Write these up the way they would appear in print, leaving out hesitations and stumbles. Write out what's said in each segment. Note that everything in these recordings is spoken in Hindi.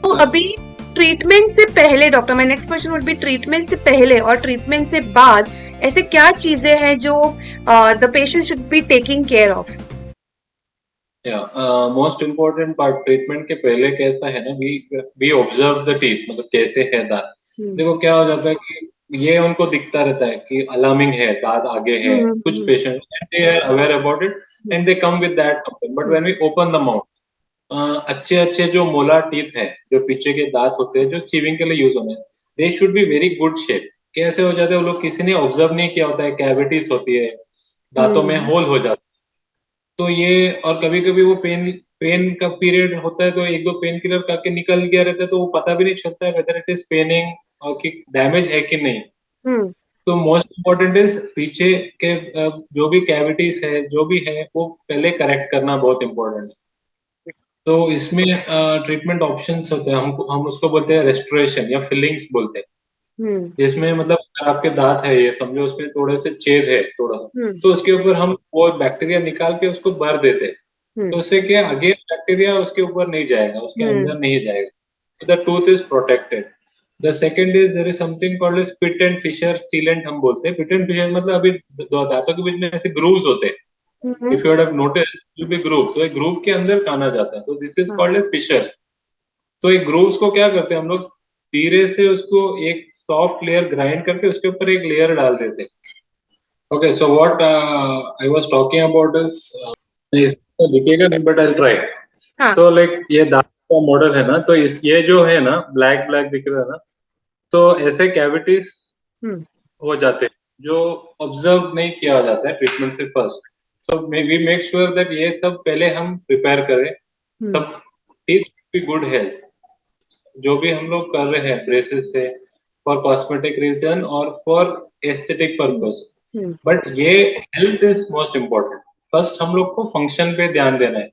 तो अभी ट्रीटमेंट से पहले doctor, my next question would be treatment से पहले और ट्रीटमेंट से बाद ऐसे क्या चीजें हैं जो the patient should be taking care of? Most important part treatment के पहले कैसा है ना, वी ऑब्जर्व द टीथ, मतलब कैसे है दांत। देखो क्या हो जाता है कि ये उनको दिखता रहता है कि अलार्मिंग है, दांत आगे है, कुछ patient they are aware about it and they come with that complaint, but when we open the mouth, अच्छे अच्छे जो मोलार टीथ है, जो पीछे के दांत होते हैं जो चीविंग के लिए यूज होने हैं, they should be very good shape. कैसे हो जाते हैं वो लोग, किसी ने ऑब्जर्व नहीं किया होता है, कैविटीज होती है दांतों में, होल हो जाता है। तो ये, और कभी कभी वो पेन पेन का पीरियड होता है तो एक दो पेन किलर करके निकल गया रहता है, तो वो पता भी नहीं चलता है वेदर इट इज पेनिंग और कि डैमेज है कि नहीं। तो मोस्ट इम्पोर्टेंट इज पीछे के जो भी कैविटीज है, जो भी है, वो पहले करेक्ट करना बहुत इम्पोर्टेंट है। तो इसमें ट्रीटमेंट ऑप्शंस होते हैं, हम उसको बोलते हैं रेस्टोरेशन या फिलिंग्स बोलते हैं, जिसमें मतलब अगर आपके दांत है, ये समझो उसमें थोड़े से छेद है थोड़ा, तो उसके ऊपर हम वो बैक्टीरिया निकाल के उसको भर देते हैं। तो उससे क्या, अगेन बैक्टीरिया उसके ऊपर नहीं जाएगा, उसके अंदर नहीं जाएगा, the tooth is protected. The second is there is something called as pit and fissure sealant, हम बोलते हैं। पिट एंड फिशर मतलब अभी दो दांतों के बीच में ऐसे ग्रूव्स होते हैं, if you have notice will be groove, तो एक ग्रूव के अंदर खाना जाता है, तो this is called as fissures. तो एक ग्रूव्स को क्या करते हैं हम लोग, धीरे से उसको एक सॉफ्ट लेयर ग्राइंड करके उसके ऊपर एक लेयर डाल देते हैं। Okay, so what I was talking about is, इसको दिखेगा नहीं but I will try. So like ये दांत का मॉडल है ना, तो इस ये जो है ना, ब्लैक ब्लैक दिख रहा है ना, तो ऐसे कैविटीज हो जाते हैं जो ऑब्जर्व नहीं किया जाता है ट्रीटमेंट से first. So we make sure that ये सब पहले हम प्रिपेयर करें, सब टीथ बी गुड हेल्थ, जो भी हम लोग कर रहे हैं ब्रेसेस से, फॉर कॉस्मेटिक रीजन और फॉर एस्थेटिक पर्पस, बट ये health is most important. First हम लोग को फंक्शन पे ध्यान देना है,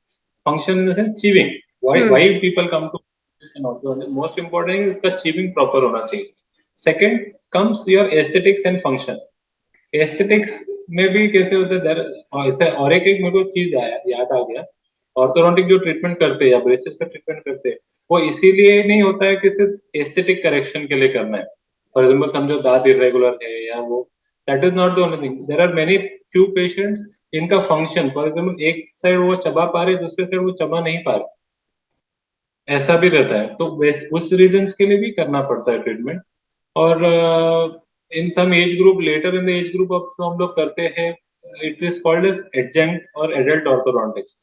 function in the sense chewing, why people come to, most important इसका चीविंग प्रॉपर होना चाहिए। Second comes your aesthetics and function. Aesthetics में भी कैसे होता है, ऐसे और एक मेरे को चीज याद आ गया, ऑर्थोडोंटिक जो ट्रीटमेंट करते हैं या ब्रेसेस का ट्रीटमेंट करते हैं, वो इसीलिए नहीं होता है कि सिर्फ एस्थेटिक करेक्शन के लिए करना है। फॉर एग्जाम्पल समझो दांत इरेगुलर है या वो, that is not the only thing. There are many few patients इनका फंक्शन, फॉर एग्जाम्पल एक साइड वो चबा पा रहे, दूसरे साइड वो चबा नहीं पा रहे, ऐसा भी रहता है, तो उस रीजन के लिए भी करना पड़ता है ट्रीटमेंट। और in some age group, later in the age group अब तो हम लोग करते हैं, it is called as adjunct और एडल्ट ऑर्थोडोंटिक्स।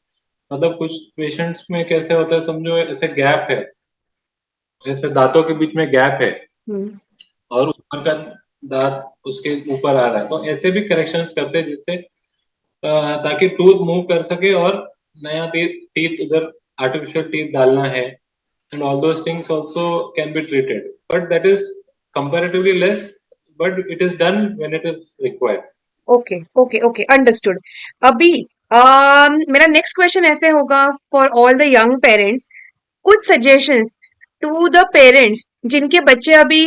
मतलब कुछ पेशेंट्स में कैसे होता है, समझो ऐसे गैप है, जैसे दांतों के बीच में गैप है और ऊपर का दांत उसके ऊपर आ रहा है, तो ऐसे भी करेक्शंस करते हैं जिससे ताकि टूथ मूव कर सके और नया टीथ उधर आर्टिफिशियल टीथ डालना है, and all those things also can be treated, but that is comparatively less, but it is done when it is required. Okay okay okay, understood. अभी मेरा नेक्स्ट क्वेश्चन ऐसे होगा for all the young parents, कुछ सजेशंस टू द पेरेंट्स जिनके बच्चे अभी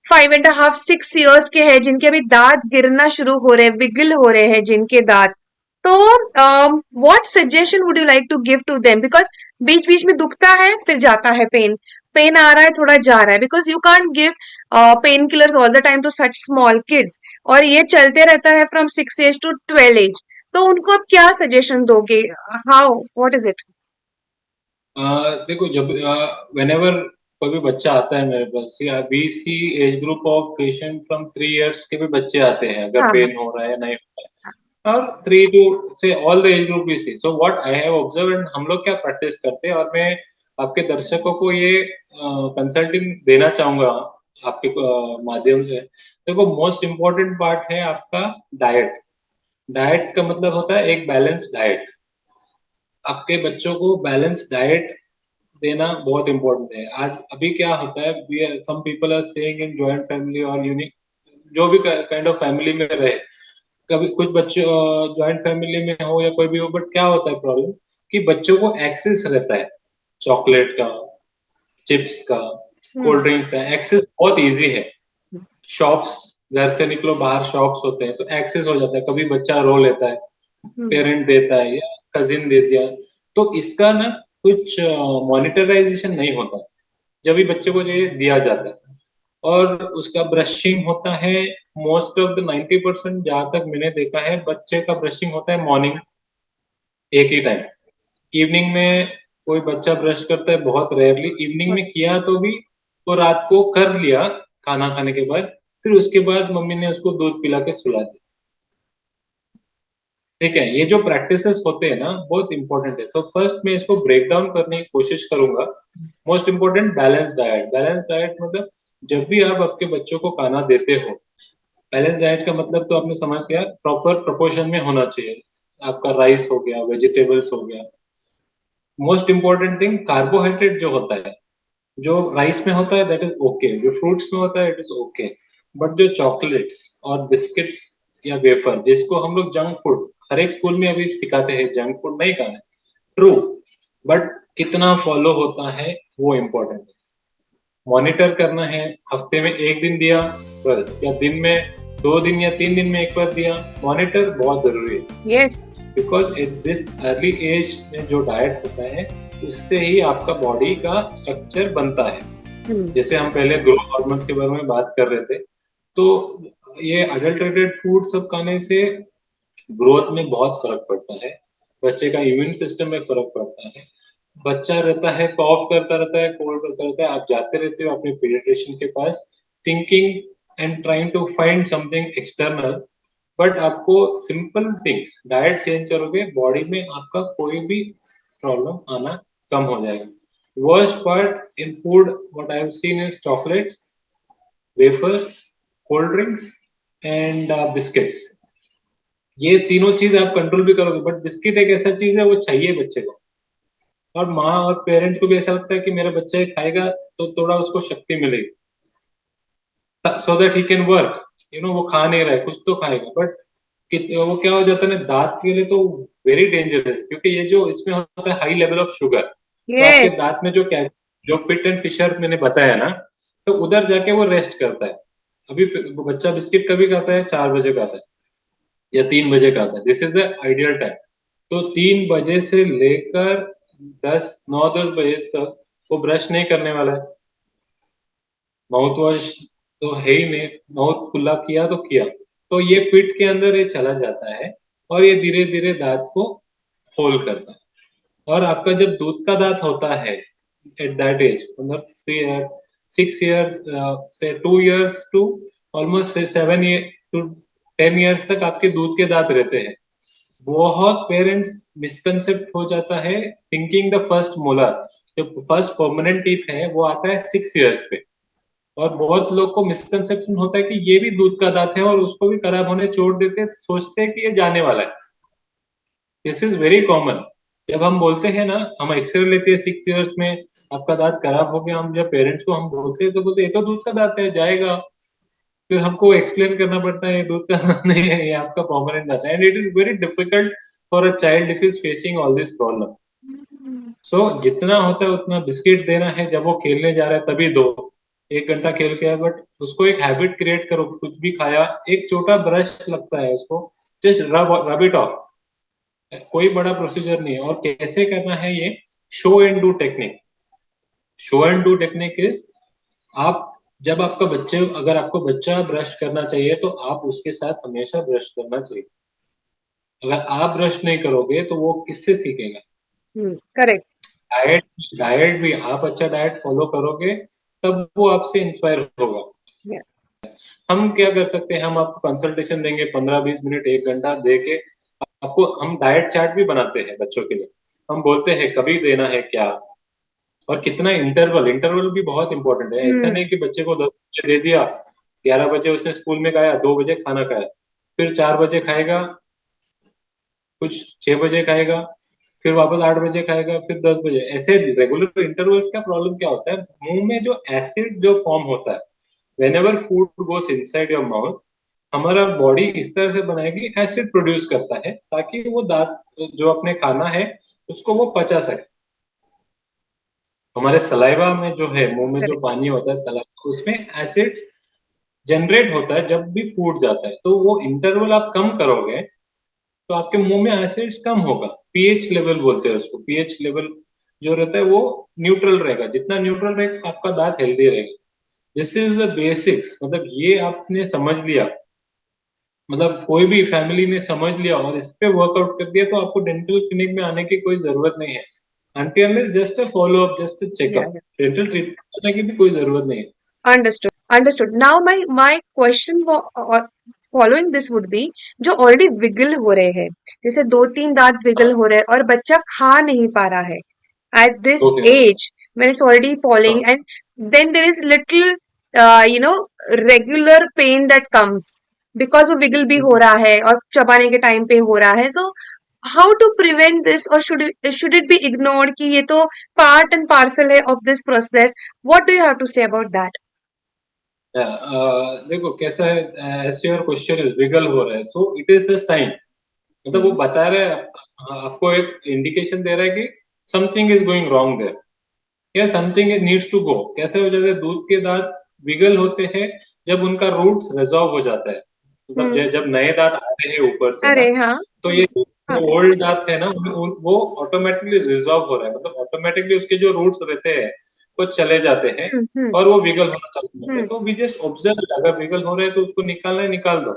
5.5 6 इयर्स के हैं, जिनके अभी दांत गिरना शुरू हो रहे हैं, विगिल हो रहे हैं जिनके दांत, तो what suggestion would you like to give to them? Because बीच बीच में दुखता है, फिर जाता है पेन, पेन आ रहा है, थोड़ा जा रहा है, because you can't give painkillers all the time to such small kids, और ये चलते रहता है फ्रॉम 6 एज टू 12 एज। तो उनको आप क्या सजेशन दोगे? How, what is it? देखो, जब व्हेनेवर कोई भी बच्चा आता है मेरे पास, या we see age group of patient from 3 years के भी बच्चे आते हैं, अगर पेन हो रहा है नहीं हो रहा है, और 3 टू से all the age group we see. So what I have observe, हम लोग क्या प्रैक्टिस करते हैं, और मैं आपके दर्शकों को ये कंसल्टिंग देना चाहूंगा आपके माध्यम से। देखो, मोस्ट इम्पोर्टेंट पार्ट है आपका डाइट। डाइट का मतलब होता है एक बैलेंस डाइट। आपके बच्चों को बैलेंस डाइट देना बहुत इम्पोर्टेंट है। आज अभी क्या होता है, some people are staying in joint family और यूनिक, जो भी काइंड ऑफ फैमिली में रहे, कभी कुछ बच्चे जॉइंट फैमिली में हो या कोई भी हो, बट क्या होता है प्रॉब्लम, कि बच्चों को एक्सेस रहता है चॉकलेट का, चिप्स का, कोल्ड ड्रिंक्स का, एक्सेस बहुत इजी है। शॉप्स, घर से निकलो बाहर शॉप्स होते हैं तो एक्सेस हो जाता है, कभी बच्चा रो लेता है, पेरेंट देता है या कजिन दे दिया, तो इसका ना कुछ मॉनिटराइजेशन नहीं होता। जब भी बच्चे को ये दिया जाता है। और उसका ब्रशिंग होता है मोस्ट ऑफ द 90%, जहां तक मैंने देखा है बच्चे का ब्रशिंग होता है मॉर्निंग एक ही टाइम। इवनिंग में कोई बच्चा ब्रश करता है बहुत रेयरली, इवनिंग में किया तो भी तो रात को कर लिया खाना खाने के बाद, फिर उसके बाद मम्मी ने उसको दूध पिला के सुला दिया। ठीक है, ये जो प्रैक्टिसेस होते हैं ना बहुत इंपॉर्टेंट है। तो फर्स्ट मैं इसको ब्रेक डाउन करने की कोशिश करूंगा। Most important balance diet. Balance diet मतलब जब भी आप आपके बच्चों को खाना देते हो, बैलेंस डाइट का मतलब तो आपने समझ गया, प्रॉपर प्रोपोर्शन में होना चाहिए। आपका राइस हो गया, वेजिटेबल्स हो गया। मोस्ट इंपॉर्टेंट थिंग, कार्बोहाइड्रेट जो होता है, जो राइस में होता है दैट इज ओके, जो फ्रूट्स में होता है इट इज ओके, बट जो चॉकलेट्स और बिस्किट्स या वेफर, जिसको हम लोग जंक फूड, हर एक स्कूल में अभी सिखाते हैं जंक फूड नहीं खाना, ट्रू, बट कितना फॉलो होता है वो इम्पोर्टेंट है। मॉनिटर करना है, हफ्ते में एक दिन दिया बस, या दिन में 2 दिन या 3 दिन में एक बार दिया, मॉनिटर बहुत जरूरी है। Yes, because at this early age में जो डाइट होता है उससे ही आपका बॉडी का स्ट्रक्चर बनता है। जैसे हम पहले ग्रोथ हार्मोन्स के बारे में बात कर रहे थे, तो ये अडल्ट्रेटेड फूड सब खाने से ग्रोथ में बहुत फर्क पड़ता है, बच्चे का इम्यून सिस्टम में फर्क पड़ता है। बच्चा रहता है कॉफ करता रहता है, कोल्ड करता रहता है, आप जाते रहते हो अपने पीडियाट्रिशियन के पास thinking and trying to find something external, but आपको सिंपल थिंग्स डाइट चेंज करोगे बॉडी में आपका कोई भी प्रॉब्लम आना कम हो जाएगा। Worst part in food what I have seen is chocolates, wafers, cold drinks and biscuits. ये तीनों चीज आप कंट्रोल भी करोगे, बट बिस्किट एक ऐसा चीज है वो चाहिए बच्चे को, और माँ और पेरेंट्स को भी ऐसा लगता है कि मेरा बच्चा ये खाएगा तो थोड़ा उसको शक्ति मिलेगी, so that he can work. वो खा नहीं रहा है, कुछ तो खाएगा, बट वो क्या हो जाता है ना दांत के लिए तो वेरी डेंजरस, क्योंकि ये जो इसमें होता है हाई लेवल ऑफ शुगर, तो आपके यस, दांत में जो पिट एंड फिशर मैंने बताया ना, तो उधर जाके वो रेस्ट करता है। अभी बच्चा बिस्किट कभी खाता है, 4 बजे खाता है या 3 बजे खाता है, this is the ideal time. तो 3 बजे से लेकर 9-10 बजे तक वो ब्रश नहीं करने वाला है, माउथ वॉश तो है ही नहीं, माउथ खुला किया तो किया, तो ये पिट के अंदर ये चला जाता है और ये धीरे धीरे दांत को होल करता है। और आपका जब दूध का दांत होता है एट दैट एज, मतलब 6 ईयर्स से 2 years to almost 7 to 10 years तक आपके दूध के दांत रहते हैं। बहुत पेरेंट्स मिसकंसेप्ट हो जाता है थिंकिंग द फर्स्ट मोलर, जो फर्स्ट परमानेंट टीथ है वो आता है 6 ईयर्स पे, और बहुत लोग को मिसकंसेप्शन होता है कि ये भी दूध का दांत है और उसको भी खराब होने छोड़ देते, सोचते हैं कि ये जाने वाला है। This is very common. जब हम बोलते हैं ना, हम एक्सरे लेते हैं 6 ईयर्स में आपका दांत खराब हो गया, हम जब पेरेंट्स को हम बोलते हैं तो बोलते हैं ये तो दूध का दांत है, जाएगा। फिर हमको एक्सप्लेन करना पड़ता है ये दूध का दांत नहीं है, ये आपका परमानेंट दांत है, and it is very difficult for a child if is facing all this problem. So जितना होता है उतना बिस्किट देना है, जब वो खेलने जा रहा है तभी दो, 1 घंटा खेल के आया, बट उसको एक हैबिट क्रिएट करो, कुछ भी खाया एक छोटा ब्रश लगता है उसको, जस्ट रब इट ऑफ, कोई बड़ा प्रोसीजर नहीं है। और कैसे करना है ये, show and do technique. Show and do technique is, आप जब आपका बच्चे, अगर आपको बच्चा ब्रश करना चाहिए तो आप उसके साथ हमेशा ब्रश करना चाहिए। अगर आप ब्रश नहीं करोगे तो वो किससे सीखेगा। करेक्ट, डाइट, डाइट भी आप अच्छा डाइट फॉलो करोगे तब वो आपसे इंस्पायर होगा। हम क्या कर सकते हैं, हम आपको कंसल्टेशन देंगे 15-20 मिनट 1 घंटा दे के, आपको हम डाइट चार्ट भी बनाते हैं बच्चों के लिए। हम बोलते हैं कभी देना है क्या, और कितना इंटरवल, इंटरवल भी बहुत इंपॉर्टेंट है। ऐसा नहीं कि बच्चे को 10 बजे दे दिया, 11 बजे उसने स्कूल में खाया, 2 बजे खाना खाया, फिर 4 बजे खाएगा, कुछ 6 बजे खाएगा, फिर वापस 8 बजे खाएगा, फिर 10 बजे, ऐसे रेगुलर इंटरवल्स का प्रॉब्लम क्या होता है, मुंह में जो एसिड जो फॉर्म होता है, when ever food goes inside your mouth, हमारा बॉडी इस तरह से बनाएगी, एसिड प्रोड्यूस करता है ताकि वो दांत जो अपने खाना है उसको वो पचा सके। हमारे सलाइवा में जो है, मुंह में जो करेक्ट, पानी होता है सलाइवा, उसमें एसिड जनरेट होता है जब भी फूड जाता है, तो वो इंटरवल आप कम करोगे तो आपके मुंह में एसिड्स कम होगा। पीएच लेवल बोलते हैं उसको, पीएच लेवल जो रहता है वो न्यूट्रल रहेगा, जितना न्यूट्रल रहेगा आपका दांत हेल्दी रहेगा। दिस इज द बेसिक्स, मतलब ये आपने समझ लिया, मतलब कोई भी फैमिली ने समझ लिया और इस पे वर्कआउट कर दिया तो आपको डेंटल क्लिनिक में आने की कोई जरूरत नहीं है। Until just a follow up, just a Yeah, checkup, yeah. Dental treatment करने की भी कोई जरूरत नहीं है। Understood. Understood. Now my question following this would be, जो ऑलरेडी विगल हो रहे हैं, जैसे दो तीन दांत विगल हाँ, हो रहे हैं और बच्चा खा नहीं पा रहा है at this okay, age when it's already falling, हाँ, and then there is little you know regular pain that comes because वो विगल भी हो रहा है और चबाने के टाइम पे हो रहा है. So how to prevent this, or should it be ignored कि ये तो part and parcel है of this process? What do you have to say about that? देखो कैसा है, as your question is wiggle हो रहा है, so it is a sign, मतलब वो हम्म. बता रहा है, आपको एक इंडिकेशन दे रहा है कि something is going wrong there, या समथिंग नीड्स टू गो। कैसे हो जाता है, दूध के दांत विगल होते हैं जब उनका रूट्स रिजॉल्व हो जाता है, मतलब हम्म. जब नए दांत आते हैं ऊपर से ना, अरे हाँ. तो ये हाँ. ओल्ड दांत है ना, वो ऑटोमेटिकली रिजॉल्व हो रहा है, मतलब ऑटोमेटिकली उसके जो रूट्स रहते हैं वो चले जाते हैं हम्म. और वो विगल होना चालू हो जाता है। हम्म. तो वी जस्ट ऑब्जर्व, अगर विगल हो रहे हैं तो उसको निकालना है, निकाल दो,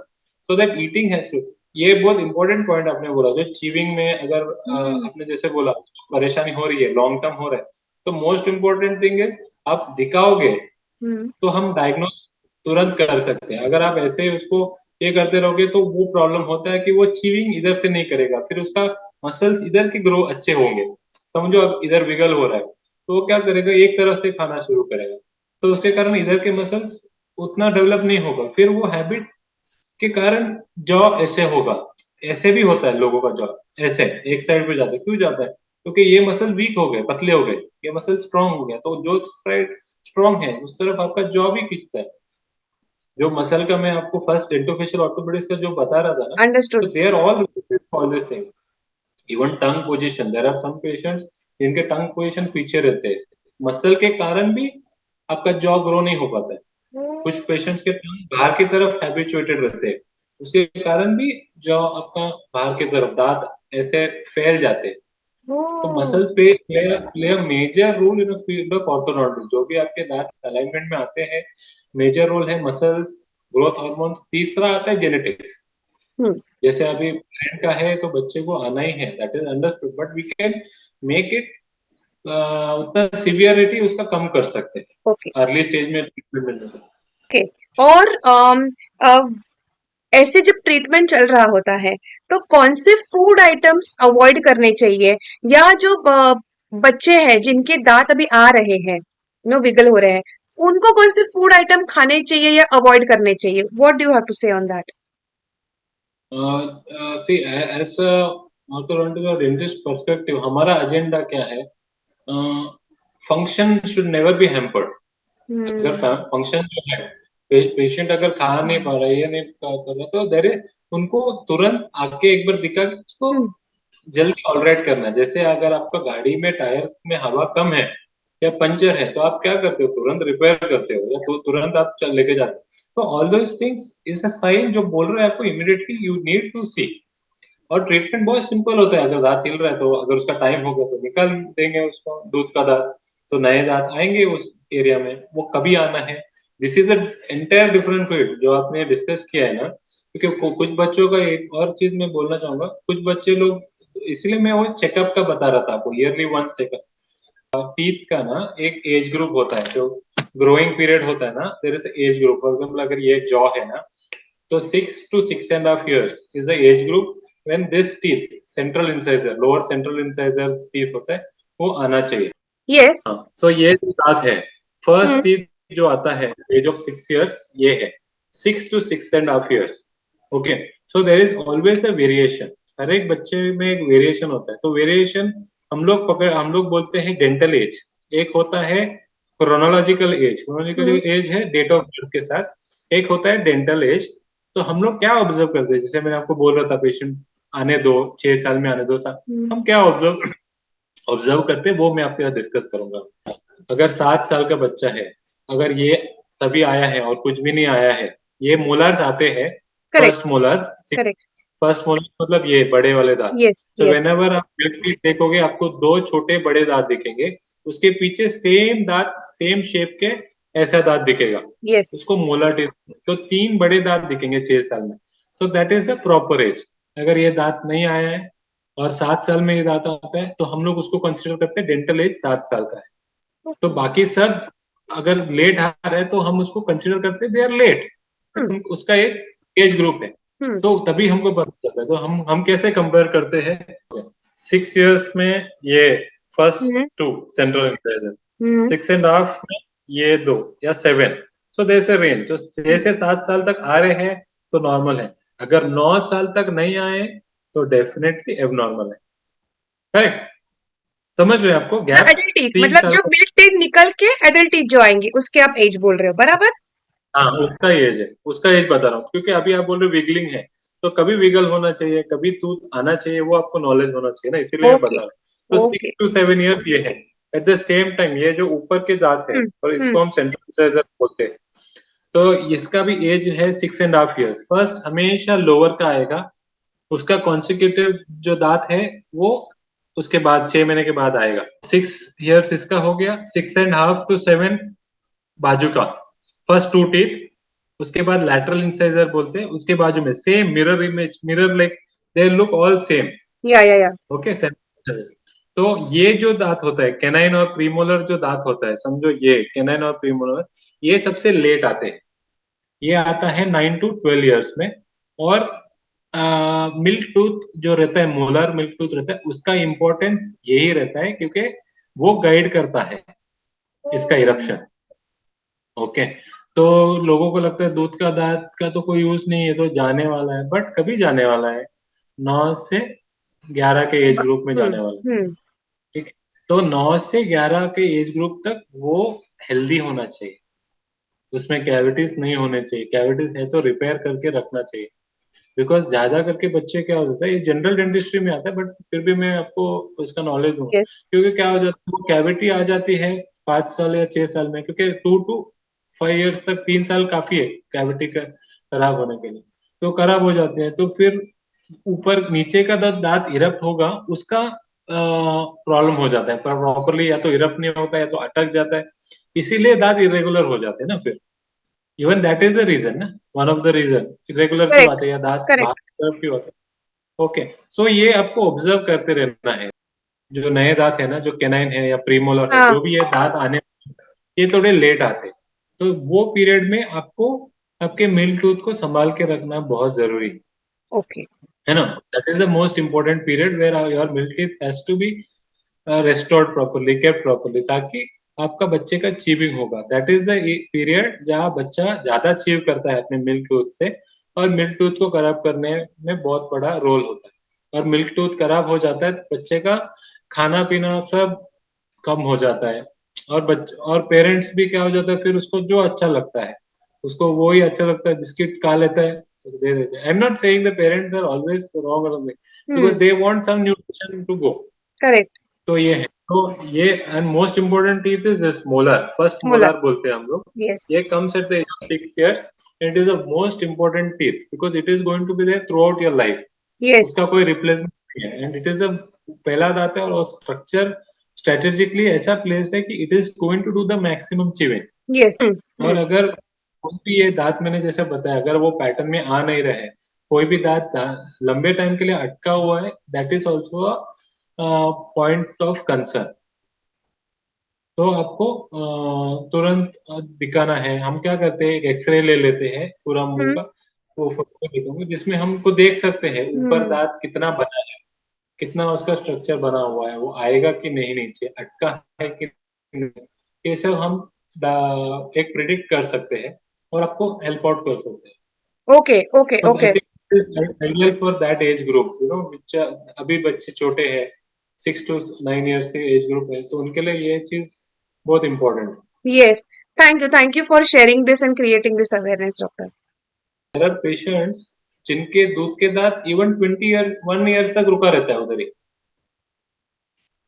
so that eating has to. ये बहुत इंपॉर्टेंट पॉइंट आपने बोला, जो चीविंग में अगर हम्म. आपने जैसे बोला परेशानी हो रही है, लॉन्ग टर्म हो रहा है, तो मोस्ट इम्पोर्टेंट थिंग इज आप दिखाओगे हम्म. तो हम डायग्नोस तुरंत कर सकते हैं। अगर आप ऐसे ही उसको ये करते रहोगे तो वो प्रॉब्लम होता है कि वो चीविंग इधर से नहीं करेगा, फिर उसका मसल्स इधर के ग्रो अच्छे होंगे। समझो अब इधर विगल हो रहा है तो वो क्या करेगा, एक तरफ से खाना शुरू करेगा, तो उसके कारण इधर के मसल्स उतना डेवलप नहीं होगा, फिर वो हैबिट के कारण जॉ ऐसे होगा। ऐसे भी होता है लोगों का जॉ, ऐसे एक साइड पे जाता है, क्यों जाता है, क्योंकि ये मसल वीक हो गए, पतले हो गए, ये मसल स्ट्रांग हो गया, तो जो साइड स्ट्रांग है उस तरफ आपका जॉ भी खींचता है। जो मसल का मैं आपको फर्स्ट डेंटोफेशियल ऑर्थोपेडिक्स का जो बता रहा था ना, तो understood. They are all this thing. Even tongue position, there are some patients जिनके टंग पोजीशन पीछे रहते हैं, मसल के कारण भी आपका जॉ ग्रो नहीं हो पाता है। कुछ पेशेंट्स के टंग बाहर की तरफ हैबिचुएटेड रहते हैं, उसके कारण भी जॉ आपका बाहर की तरफ दांत ऐसे फैल जाते हैं। तो मसल्स पे play a major role in field of orthodontics. जो भी आपके दांत अलाइनमेंट में आते हैं, मेजर रोल है मसल्स, ग्रोथ हार्मोन्स, तीसरा आता है जेनेटिक्स। हम्म. जैसे अभी parent का है तो बच्चे को आना ही है, that is understood, but we can make it, उतना सिवियरिटी उसका कम कर सकते ओके. हैं, अर्ली स्टेज में ट्रीटमेंट मिलने से। ओके. और ऐसे जब ट्रीटमेंट चल रहा होता है तो कौन से फूड आइटम्स अवॉइड करने चाहिए, या जो बच्चे हैं जिनके दांत अभी आ रहे हैं, नो विगल हो रहे हैं, उनको कौन से फूड आइटम खाने चाहिए या अवॉइड करने चाहिए? What do you have to say on that? See as orthodontist और डेंटिस्ट पर्सपेक्टिव, हमारा एजेंडा क्या है, function should never be hampered. अगर हम्म. फंक्शन जो है, पेशेंट अगर खा नहीं पा रहा है या नहीं कर रहा, तो देर उनको तुरंत आके एक बार दिखा के उसको हम्म. जल्दी ऑलराइट करना है। जैसे अगर आपका गाड़ी में टायर में हवा कम है या पंचर है तो आप क्या करते हो, तुरंत रिपेयर करते हो या तो तुरंत आप चल लेके जाते हो। तो all those things is a sign जो बोल रहे हैं आपको, immediately you need to see. और ट्रीटमेंट बहुत सिंपल होता है, अगर दांत हिल रहा है तो अगर उसका टाइम हो गया तो निकाल देंगे उसको दूध का दांत, तो नए दांत आएंगे उस एरिया में, वो कभी आना है। This is a entire different field जो आपने डिस्कस किया है ना, क्योंकि कुछ बच्चों का एक और चीज मैं बोलना चाहूंगा, कुछ बच्चे लोग, इसलिए मैं वो चेकअप का बता रहा था आपको, ईयरली वंस चेकअप। टीथ का ना एक एज ग्रुप होता है, जो ग्रोइंग पीरियड होता है ना, there is age group. For example अगर ये जॉ है ना, तो 6 to 6.5 years is the age group when this teeth, central incisor, lower central incisor teeth होता है, वो आना चाहिए। यस. हाँ, सो ये जो दांत है, फर्स्ट हम्म. टीथ जो आता है एज ऑफ 6 years, ये है 6 to 6.5 years। Okay, so there is always a variation, हर एक बच्चे में एक वेरिएशन होता है। तो वेरिएशन हम लोग बोलते हैं डेंटल एज। एक होता है क्रोनोलॉजिकल एज, क्रोनोलॉजिकल हम्म. एज है डेट ऑफ बर्थ के साथ, एक होता है डेंटल एज। तो हम लोग क्या ऑब्जर्व करते हैं, जैसे मैंने आपको बोल रहा था, पेशेंट आने दो, 6 साल में आने दो साल, हम्म. हम क्या ऑब्जर्व ऑब्जर्व करते हैं वो मैं आपके साथ डिस्कस करूंगा। अगर 7 साल का बच्चा है, अगर ये तभी आया है और कुछ भी नहीं आया है, ये मोलार्स आते हैं, correct. First molars correct. First molar मतलब ये बड़े वाले दांत। यस सो यस व्हेनेवर आप मिल्क टीथ देखोगे आपको दो छोटे बड़े दांत दिखेंगे, उसके पीछे सेम दांत सेम शेप के ऐसा दांत दिखेगा, यस उसको मोलर टीथ। तो तीन बड़े दांत दिखेंगे 6 साल में। So that is a proper age. अगर ये दांत नहीं आया है और 7 साल में ये दांत आता है तो हम लोग उसको कंसिडर करते हैं डेंटल एज 7 साल का है। तो बाकी सब अगर लेट आ रहा है तो हम उसको कंसिडर करते हैं दे आर लेट, हम्म उसका एक एज ग्रुप है। हम्म तो तभी हमको पता चलता है। तो हम कैसे कंपेयर करते हैं, 6 years में ये first hmm 2 central incisor, hmm 6.5 में ये 2 या 7। So there a range. तो 6 से 7 साल तक आ रहे हैं तो नॉर्मल है, अगर 9 साल तक नहीं आए तो डेफिनेटली एबनॉर्मल है। करेक्ट? समझ रहे हैं आपको गैप? एडल्ट टीथ 3 साल मतलब जो का। मिल्क टीथ निकल के एडल्ट टीथ जो आएंगे उसके आप एज बोल रहे हो, बराबर? हाँ, उसका एज है, उसका एज बता रहा हूँ, क्योंकि अभी आप बोल रहे हो विगलिंग है, तो कभी विगल होना चाहिए, कभी टूथ आना चाहिए, वो आपको नॉलेज होना चाहिए ना, इसीलिए मैं ओके बता रहा हूँ। तो ओके। 6 to 7 years ये है। एट द सेम टाइम ये जो ऊपर के दांत है हम्म और हम्म इसको हम सेंट्रल इंसाइजर बोलते हैं, तो इसका भी एज है 6.5 years। फर्स्ट हमेशा लोअर का आएगा, उसका कॉन्सिक्यूटिव जो दांत है वो उसके बाद 6 महीने के बाद आएगा। 6 years इसका हो गया, 6.5 to 7 बाजू का फर्स्ट 2 टीथ। उसके बाद लैटरल इंसाइजर बोलते हैं, उसके बाजू में same mirror image, mirror like they look all same. या ओके, तो ये जो दांत होता है कैनाइन और प्रीमोलर जो दांत होता है, समझो ये कैनाइन और प्रीमोलर, ये सबसे लेट आते हैं। ये आता है 9 to 12 years में। और मिल्क टूथ जो रहता है, मोलर मिल्क टूथ रहता है, उसका इंपॉर्टेंस यही रहता है क्योंकि वो गाइड करता है इसका इरप्शन। ओके। तो लोगों को लगता है दूध का दांत का तो कोई यूज नहीं है, तो जाने वाला है, बट कभी जाने वाला है, 9 से 11 के एज ग्रुप में जाने वाला है। हम्म। ठीक है। तो 9 से 11 के एज ग्रुप तक वो हेल्दी होना चाहिए, उसमें कैविटीज नहीं होने चाहिए, कैविटीज है तो रिपेयर करके रखना चाहिए। बिकॉज ज्यादा करके बच्चे क्या हो जाता है, ये जनरल डेंटिस्ट्री में आता है, बट फिर भी मैं आपको उसका नॉलेज दूंगा। यस क्योंकि क्या हो जाता है, वो कैविटी आ जाती है 5 साल या 6 साल में, क्योंकि 2 to 5 years तक, 3 साल काफी है कैविटी का खराब होने के लिए। तो खराब हो जाते हैं तो फिर ऊपर नीचे का दांत इरप्ट होगा, उसका प्रॉब्लम हो जाता है, पर प्रॉपरली या तो इरप्ट नहीं होता है या तो अटक जाता है, इसीलिए दांत इरेगुलर हो जाते हैं ना फिर। Even that is the reason ना, one of the reason irregular क्यों करेक्ट आते हैं या दांत बाहर करेक्ट। की तरफ क्यों आते हैं। ओके। सो ये आपको ऑब्जर्व करते रहना है। जो नए दांत है ना, जो कैनाइन है या प्रीमोलर है, हाँ जो भी ये दांत आने, ये थोड़े लेट आते हैं। तो वो पीरियड में आपको आपके मिल्क टूथ को संभाल के रखना बहुत जरूरी ओके। है ना। That is the most important period where your milk teeth has to be restored properly, kept properly, ताकि आपका बच्चे का चीविंग होगा। दैट इज द पीरियड जहाँ बच्चा ज्यादा चीव करता है अपने मिल्क टूथ से, और मिल्क टूथ को खराब करने में बहुत बड़ा रोल होता है। और मिल्क टूथ खराब हो जाता है तो बच्चे का खाना पीना सब कम हो जाता है। और पेरेंट्स भी क्या हो जाता है, फिर उसको जो अच्छा लगता है उसको वो ही अच्छा लगता है, बिस्किट खा लेता है तो दे देते हैं। I am not saying the parents are always wrong और because hmm. They want some nutrition to go. Correct. तो ये है, तो ये and most important teeth is this molar, first molar. Molar बोलते हैं हम लोग। यस ये comes at the age of 6 years। It is the most important teeth because it is going to be there throughout your life. Yes उसका कोई रिप्लेसमेंट नहीं है, एंड इट इज द पहला दांत है, और स्ट्रक्चर स्ट्रेटेजिकली ऐसा प्लेस्ड है कि it is going to do the maximum chewing. Yes. और अगर कोई भी ये दांत मैंने जैसे बताया, अगर वो पैटर्न में आ नहीं रहे, कोई भी लंबे टाइम के लिए अटका हुआ है, that is also point of concern. तो आपको तुरंत दिखाना है। हम क्या करते हैं, एक एक्सरे ले लेते हैं पूरा मुंह हम्म का, वो फोटो दिखाऊंगा जिसमें हमको देख सकते हैं ऊपर हम्म दांत कितना बना है, कितना उसका स्ट्रक्चर बना हुआ है, वो आएगा कि नहीं नीचे, अटका है कि नहीं। ये सब हम एक प्रिडिक्ट कर सकते हैं और आपको हेल्प आउट कर सकते हैं। Okay okay so I okay. Think is ideal for that age group, you know which अभी बच्चे छोटे हैं, 6 to 9 years के एज ग्रुप है, तो उनके लिए ये चीज बहुत इंपॉर्टेंट है। Yes. Thank you for sharing this and creating this awareness, doctor. There are patients जिनके दूध के दांत इवन 1 ईयर तक रुका रहता है उधर ही।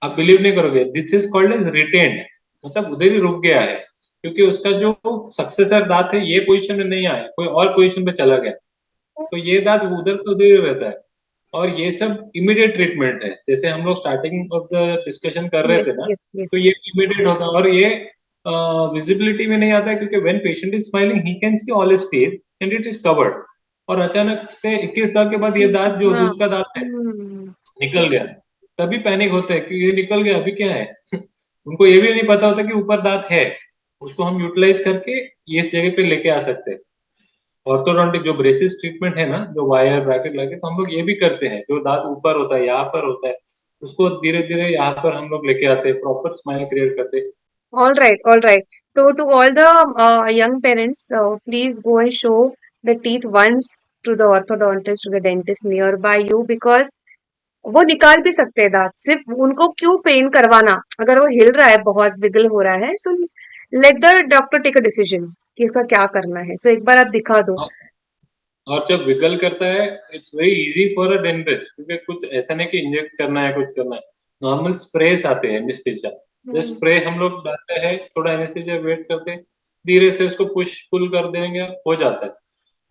आप बिलीव नहीं करोगे, this is called as retained, मतलब उधर ही रुक गया है, क्योंकि उसका जो सक्सेसर दांत है ये पोजीशन में नहीं आया, कोई और पोजीशन पे चला गया। तो ये दांत उधर तो उधर रहता है। और ये सब इमीडिएट ट्रीटमेंट है, जैसे हम लोग स्टार्टिंग ऑफ द डिस्कशन कर रहे यस थे ना, यस यस। तो ये इमीडिएट होता है। और ये विजिबिलिटी में नहीं आता है, क्योंकि when patient is smiling he can see all his teeth and it is covered. और अचानक से 21 साल के बाद ये दांत जो हाँ। दूध का दांत है हम्म। निकल गया, तभी पैनिक होता है कि ये निकल गया, अभी क्या है। उनको ये भी नहीं पता होता कि ऊपर दांत है, उसको हम यूटिलाइज करके ये इस जगह पे लेके आ सकते हैं। ऑर्थोडोंटिक जो ब्रेसिस ट्रीटमेंट है ना, जो वायर ब्रैकेट लगे, तो हम लोग ये भी करते हैं। जो दांत ऊपर होता है, यहाँ पर होता है, उसको धीरे धीरे यहाँ पर हम लोग लेके आते हैं, प्रॉपर स्माइल क्रिएट करते हैं। All right, all right. So to all the young parents, please go and show the teeth once to the orthodontist, to the dentist nearby you, because वो निकाल भी सकते हैं दांत, सिर्फ उनको क्यों पेन करवाना। अगर वो हिल रहा है, बहुत विगल हो रहा है, so let the doctor take a decision कि इसका क्या करना है। सो एक बार आप दिखा दो। और जब विगल करता है, it's very easy for a dentist, क्योंकि कुछ ऐसा नहीं कि इंजेक्ट करना है, कुछ करना है। नॉर्मल स्प्रेस आते हैं एनेस्थीसिया, जो स्प्रे हम लोग डालते हैं, थोड़ा एनेस्थीसिया वेट करते हैं, धीरे से उसको पुश पुल कर देंगे, हो जाता है।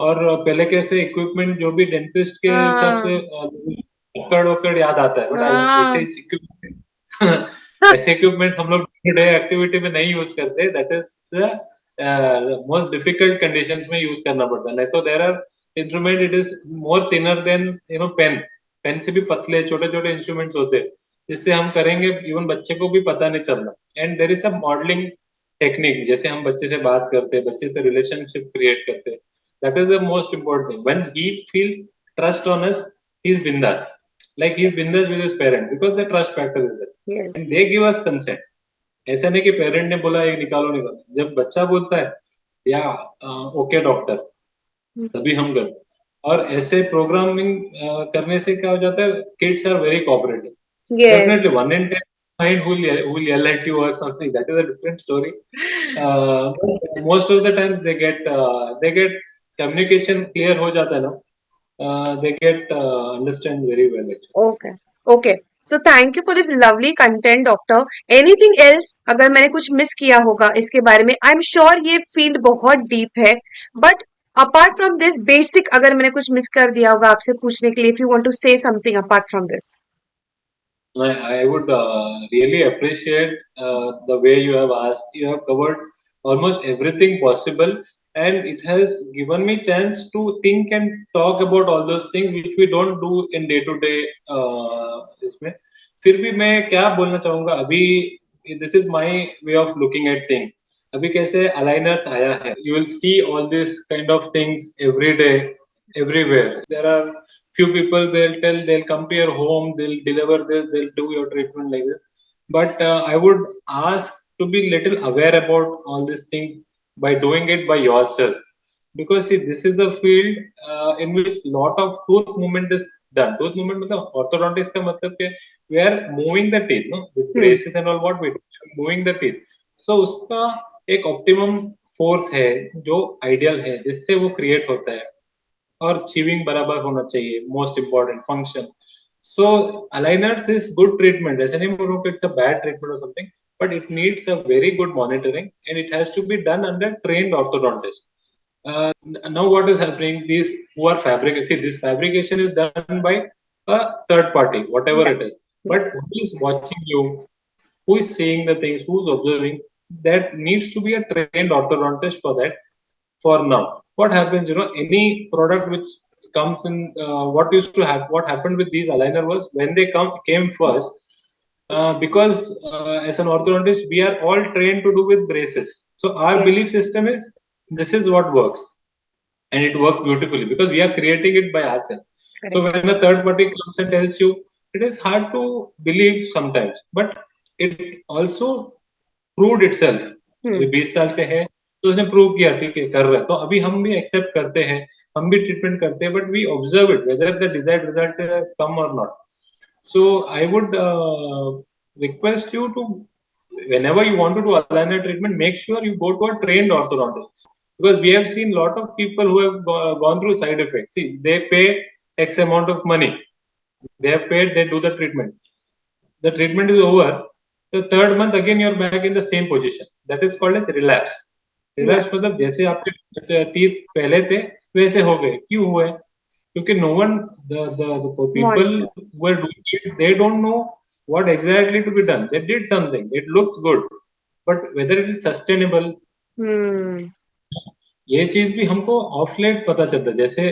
और पहले कैसे इक्विपमेंट जो भी डेंटिस्ट के हिसाब से हाँ पकड़ वकड़ याद आता है, बट ऐसे हाँ। इक्विपमेंट ऐसे इक्विपमेंट हम लोग डे एक्टिविटी में नहीं यूज करते। That is the most difficult conditions में यूज करना पड़ता है। नहीं तो there are instrument, it is more thinner than pen. Pen से भी पतले छोटे छोटे इंस्ट्रूमेंट्स होते हैं, जिससे हम करेंगे इवन बच्चे को भी पता नहीं चलना। And there is a modelling technique, जैसे हम बच्चे से बात करते हैं, बच्चे से रिलेशनशिप क्रिएट करते हैं। That is the most important thing. When he feels trust on us, he's bindas. Like he's bindas with his parent because the trust factor is there. Yes. And they give us consent. ऐसा नहीं कि पेरेंट ने बोला ये निकालो निकालो। जब बच्चा बोलता है या ओके डॉक्टर, तभी हम करते हैं। और ऐसे प्रोग्रामिंग करने से क्या हो जाता है, kids are very cooperative. Yes. Definitely 1 in 10 mind who will yell at you or something. That is a different story. But most of the times they get communication clear हो जाता है ना, they get understand very well actually. Okay. Okay. So thank you for this lovely content, doctor. Anything else? अगर मैंने कुछ मिस किया होगा इसके बारे में, आई एम श्योर ये फील्ड बहुत डीप है, but apart from this basic अगर मैंने कुछ मिस कर दिया होगा आपसे पूछने के लिए, if you want to say something apart from this. I would really appreciate the way you have asked. You have covered almost everything possible, and it has given me chance to think and talk about all those things which we don't do in day to day इसमें। फिर भी मैं क्या बोलना चाहूंगा अभी, this is my way of looking at things. अभी कैसे aligners आया है, you will see all this kind of things every day, everywhere. There are few people, they'll come to your home, they'll deliver this, they'll do your treatment like this. But I would ask to be little aware about all this thing by doing it by yourself, because see, this is a field in which lot of tooth movement is done. Tooth movement मतलब orthodontist का मतलब कि we are moving the teeth, no, with braces and all, what we do, moving the teeth. So उसका एक optimum force है जो ideal है, जिससे वो create होता है। और चीविंग बराबर होना चाहिए, most important function. So aligners is good treatment, ऐसे नहीं बोलूं कि इट्स अ बैड ट्रीटमेंट और something, but it needs a very good monitoring and it has to be done under trained orthodontist. Now what is happening, these who are fabricating, see, this fabrication is done by a third party, whatever Yeah. it is, but who is watching you, who is seeing the things, who's observing, that needs to be a trained orthodontist for that. For now, what happens, any product which comes in, what used to happen, what happened with these aligner was when they came first, because as an orthodontist we are all trained to do with braces, so our Yeah. belief system is this is what works, and it works beautifully because we are creating it by ourselves. So Correct. when a third party comes and tells you, it is hard to believe sometimes, but it also proved itself. Hmm. ये 20 साल से है, तो उसने प्रूव किया, ठीक है कर रहा है, तो अभी हम भी एक्सेप्ट करते हैं, हम भी ट्रीटमेंट करते हैं, but we observe it whether the desired result come और not. So I would request you to, whenever you want to do aligner treatment, make sure you go to a trained orthodontist, because we have seen a lot of people who have gone through side effects. See, they pay X amount of money, they have paid, they do the treatment, the treatment is over, the third month again you're back in the same position. That is called as relapse. Relapse Yes. मतलब जैसे आपके टीथ पहले थे वैसे हो गए, क्यों हुए? क्योंकि no one, the people Monitor. who are doing it, they don't know what exactly to be done. They did something, it looks good, but whether it is sustainable, Hmm. ये चीज भी हमको ऑफ लेट पता चलता है। जैसे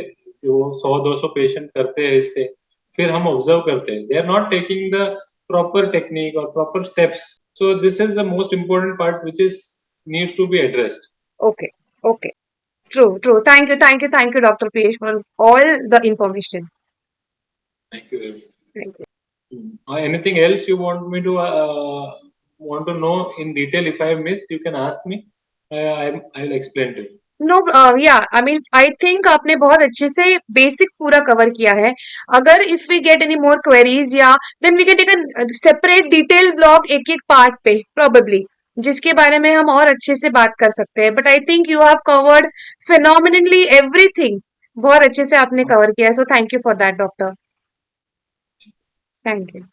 जो 100-200 पेशेंट करते हैं इससे, फिर हम ऑब्जर्व करते हैं, they are not taking the proper technique और proper steps. So this is the most important part which is needs to be addressed. Okay. Okay. True. True. Thank you. Thank you. Thank you, Dr. Piyush, for all the information. Thank you. Thank you. Anything else you want me to want to know in detail? If I have missed, you can ask me. I'll explain to you. No, yeah, I mean, I think आपने बहुत अच्छे से बेसिक पूरा कवर किया है. अगर if we get any more queries या then we can take a separate detailed blog एक एक पार्ट पे probably जिसके बारे में हम और अच्छे से बात कर सकते हैं. But I think you have covered phenomenally everything. बहुत अच्छे से आपने कवर किया. So thank you for that, doctor. Thank you.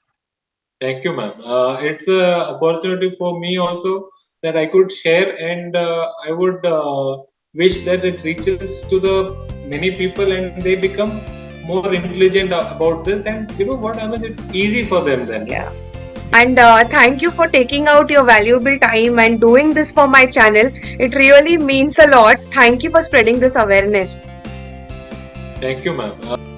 Thank you, ma'am. It's an opportunity for me also that I could share, and I would wish that it reaches to the many people and they become more intelligent about this. And you know what? I mean, it's easy for them then. Yeah. And thank you for taking out your valuable time and doing this for my channel. It really means a lot. Thank you for spreading this awareness. Thank you, ma'am.